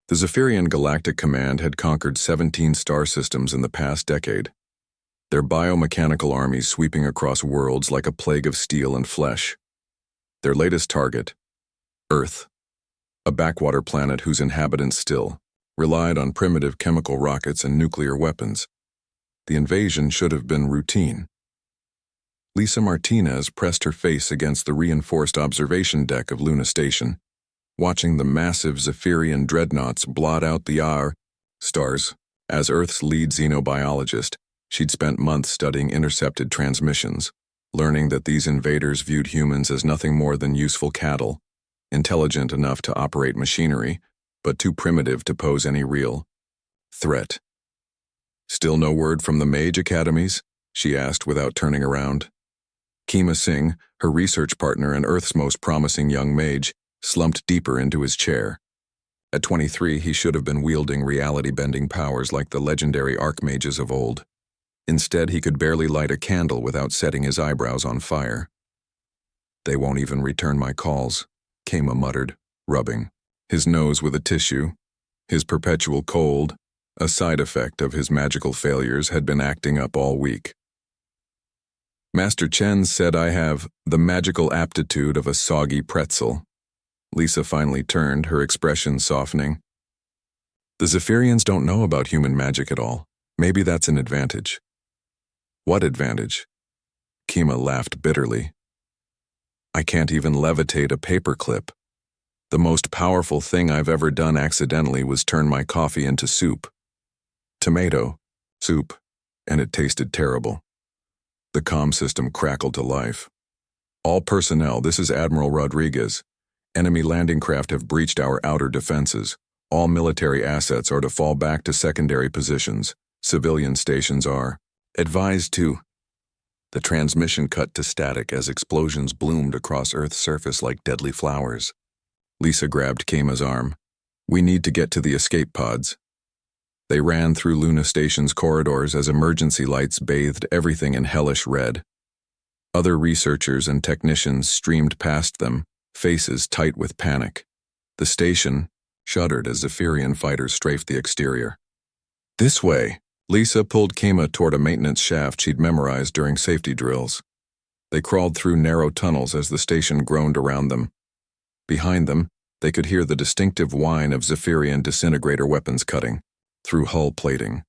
The Zephyrian Galactic Command had conquered 17 star systems in the past decade, their biomechanical armies sweeping across worlds like a plague of steel and flesh. Their latest target, Earth, a backwater planet whose inhabitants still relied on primitive chemical rockets and nuclear weapons. The invasion should have been routine. Lisa Martinez pressed her face against the reinforced observation deck of Luna Station, watching the massive Zephyrian dreadnoughts blot out the stars. As Earth's lead xenobiologist, she'd spent months studying intercepted transmissions, learning that these invaders viewed humans as nothing more than useful cattle, intelligent enough to operate machinery, but too primitive to pose any real threat. "Still no word from the Mage academies?" she asked without turning around. Kima Singh, her research partner and Earth's most promising young mage, slumped deeper into his chair. At 23, he should have been wielding reality-bending powers like the legendary archmages of old. Instead, he could barely light a candle without setting his eyebrows on fire. "They won't even return my calls," Kima muttered, rubbing his nose with a tissue. His perpetual cold, a side effect of his magical failures, had been acting up all week. "Master Chen said I have the magical aptitude of a soggy pretzel." Lisa finally turned, her expression softening. "The Zephyrians don't know about human magic at all. Maybe that's an advantage." "What advantage?" Kima laughed bitterly. "I can't even levitate a paperclip. The most powerful thing I've ever done accidentally was turn my coffee into soup. Tomato soup, and it tasted terrible." The comm system crackled to life. "All personnel, this is Admiral Rodriguez. Enemy landing craft have breached our outer defenses. All military assets are to fall back to secondary positions. Civilian stations are advised to." The transmission cut to static as explosions bloomed across Earth's surface like deadly flowers. Lisa grabbed Kima's arm. "We need to get to the escape pods." They ran through Luna Station's corridors as emergency lights bathed everything in hellish red. Other researchers and technicians streamed past them, faces tight with panic. The station shuddered as Zephyrian fighters strafed the exterior. "This way!" Lisa pulled Kima toward a maintenance shaft she'd memorized during safety drills. They crawled through narrow tunnels as the station groaned around them. Behind them, they could hear the distinctive whine of Zephyrian disintegrator weapons cutting through hull plating.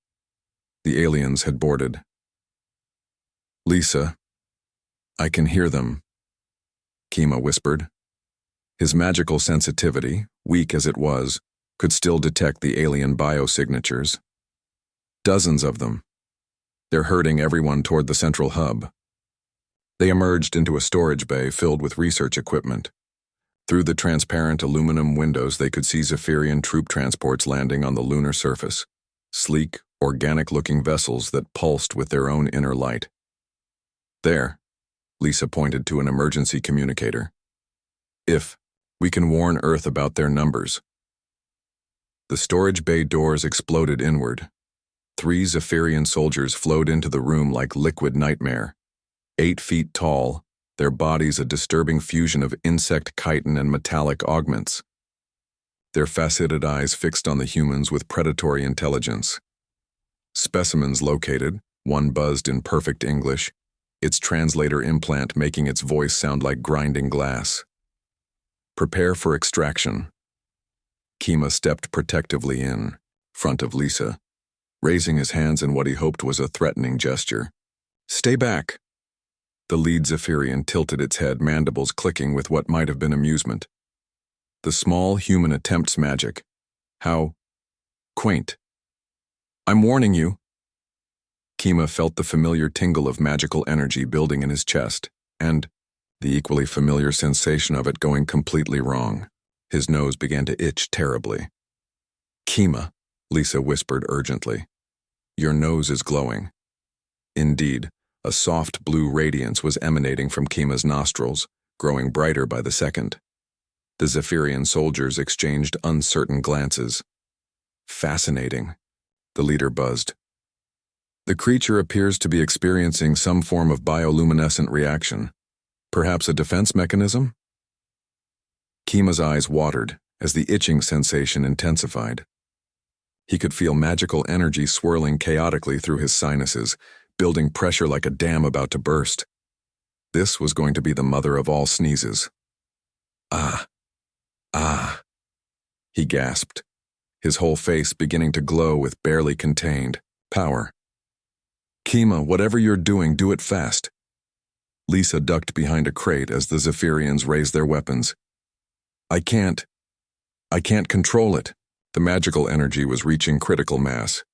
The aliens had boarded. "Lisa, I can hear them," Kima whispered. His magical sensitivity, weak as it was, could still detect the alien biosignatures. "Dozens of them. They're herding everyone toward the central hub." They emerged into a storage bay filled with research equipment. Through the transparent aluminum windows, they could see Zephyrian troop transports landing on the lunar surface, sleek, organic-looking vessels that pulsed with their own inner light. "There," Lisa pointed to an emergency communicator. "If we can warn Earth about their numbers." The storage bay doors exploded inward. 3 Zephyrian soldiers flowed into the room like liquid nightmare. 8 feet tall, their bodies a disturbing fusion of insect chitin and metallic augments. Their faceted eyes fixed on the humans with predatory intelligence. Specimens located, one buzzed in perfect English, its translator implant making its voice sound like grinding glass. "Prepare for extraction." Kima stepped protectively in front of Lisa, raising his hands in what he hoped was a threatening gesture. "Stay back." The lead Zephyrian tilted its head, mandibles clicking with what might have been amusement. The small human attempts magic. How quaint. "I'm warning you." Kima felt the familiar tingle of magical energy building in his chest, and the equally familiar sensation of it going completely wrong. His nose began to itch terribly. "Kima," Lisa whispered urgently, "your nose is glowing." Indeed, a soft blue radiance was emanating from Kima's nostrils, growing brighter by the second. The Zephyrian soldiers exchanged uncertain glances. "Fascinating," the leader buzzed. "The creature appears to be experiencing some form of bioluminescent reaction. Perhaps a defense mechanism?" Kima's eyes watered as the itching sensation intensified. He could feel magical energy swirling chaotically through his sinuses, building pressure like a dam about to burst. This was going to be the mother of all sneezes. Ah, ah, he gasped, his whole face beginning to glow with barely contained power. Kima, whatever you're doing, do it fast. Lisa ducked behind a crate as the Zephyrians raised their weapons. I can't control it. The magical energy was reaching critical mass,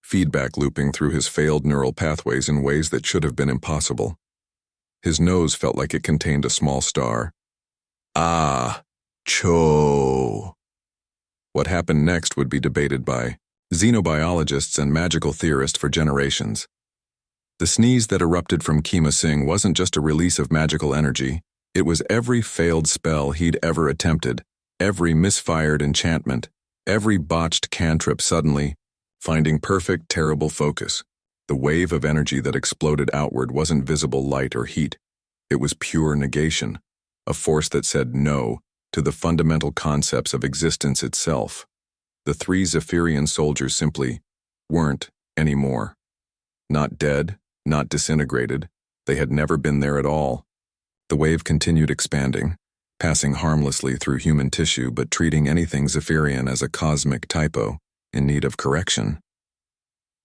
feedback looping through his failed neural pathways in ways that should have been impossible. His nose felt like it contained a small star. Ah, cho. What happened next would be debated by xenobiologists and magical theorists for generations. The sneeze that erupted from Kima Singh wasn't just a release of magical energy, it was every failed spell he'd ever attempted, every misfired enchantment, every botched cantrip suddenly finding perfect, terrible focus. The wave of energy that exploded outward wasn't visible light or heat. It was pure negation, a force that said no to the fundamental concepts of existence itself. The three Zephyrian soldiers simply weren't anymore. Not dead, not disintegrated. They had never been there at all. The wave continued expanding, passing harmlessly through human tissue but treating anything Zephyrian as a cosmic typo in need of correction.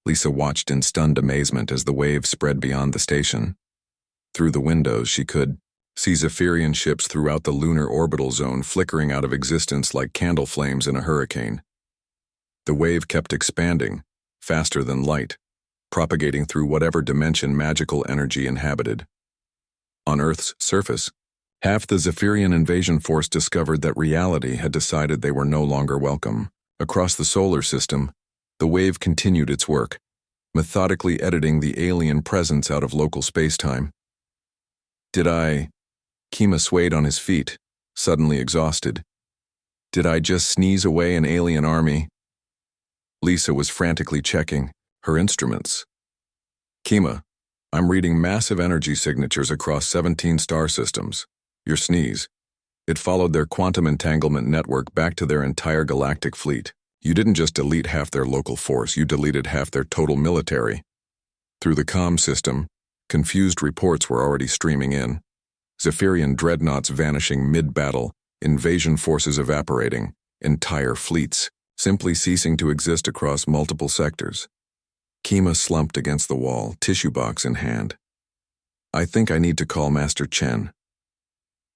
Lisa watched in stunned amazement as the wave spread beyond the station. Through the windows she could see Zephyrian ships throughout the lunar orbital zone flickering out of existence like candle flames in a hurricane. The wave kept expanding, faster than light, propagating through whatever dimension magical energy inhabited. On Earth's surface, half the Zephyrian invasion force discovered that reality had decided they were no longer welcome. Across the solar system, the wave continued its work, methodically editing the alien presence out of local spacetime. Kima swayed on his feet, suddenly exhausted. Did I just sneeze away an alien army? Lisa was frantically checking her instruments. Kima, I'm reading massive energy signatures across 17 star systems. Your sneeze. It followed their quantum entanglement network back to their entire galactic fleet. You didn't just delete half their local force, you deleted half their total military. Through the comm system, confused reports were already streaming in. Zephyrian dreadnoughts vanishing mid-battle, invasion forces evaporating, entire fleets simply ceasing to exist across multiple sectors. Kima slumped against the wall, tissue box in hand. I think I need to call Master Chen.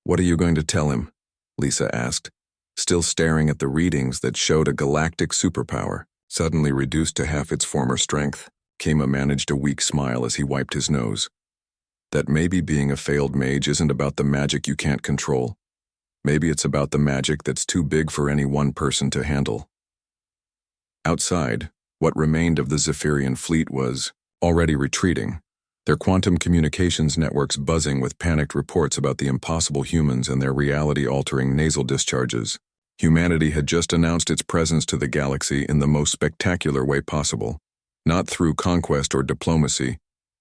What are you going to tell him? Lisa asked, still staring at the readings that showed a galactic superpower, suddenly reduced to half its former strength. Kima managed a weak smile as he wiped his nose. That maybe being a failed mage isn't about the magic you can't control. Maybe it's about the magic that's too big for any one person to handle. Outside, what remained of the Zephyrian fleet was already retreating, their quantum communications networks buzzing with panicked reports about the impossible humans and their reality-altering nasal discharges. Humanity had just announced its presence to the galaxy in the most spectacular way possible, not through conquest or diplomacy,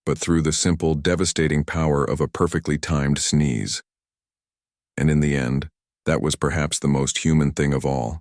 but through the simple, devastating power of a perfectly timed sneeze. And in the end, that was perhaps the most human thing of all.